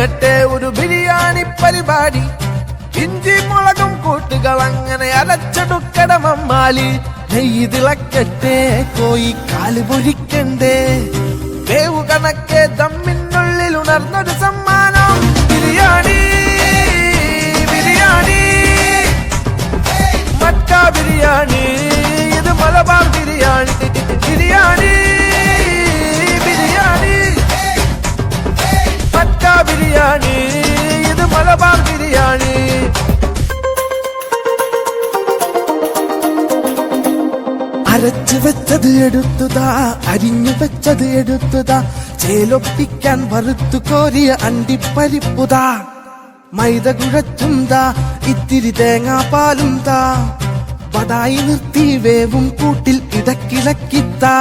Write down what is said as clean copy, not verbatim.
തുടങ്ങട്ടെ ഒരു ബിരിയാണി പരിപാടി. ഇഞ്ചി മുളകും കൂട്ടുകൾ അങ്ങനെ അരച്ചെടുക്കട മമ്മാലി. നെയ്യ് തിളക്കട്ടെ, കോഴിക്കാല് പൊരിക്കണ്ടേ, വേവു കണക്കെ ദമ്മിനുള്ളിൽ ഉണർന്നൊരു സമ്മാനം. ബിരിയാണി ബിരിയാണി മക്ക ബിരിയാണി, ഇത് മലബാർ ബിരിയാണി. ബിരിയാണി ബിരിയാണി മക്ക ബിരിയാണി, ഇത് മലബാർ ബിരിയാണി. അരച്ചു വെച്ചത് എടുത്തുതാ, അരിഞ്ഞു വെച്ചത് എടുത്തുതാ, ചേലൊപ്പിക്കാൻ വറുത്തു കോരിയ അണ്ടിപ്പരിപ്പുതാ. മൈദ കുഴച്ചും താ, ഇത്തിരി തേങ്ങാപ്പാലും താ, പതായി നിർത്തി വേവും കൂട്ടിൽ ഇടക്കിളക്കിത്താ.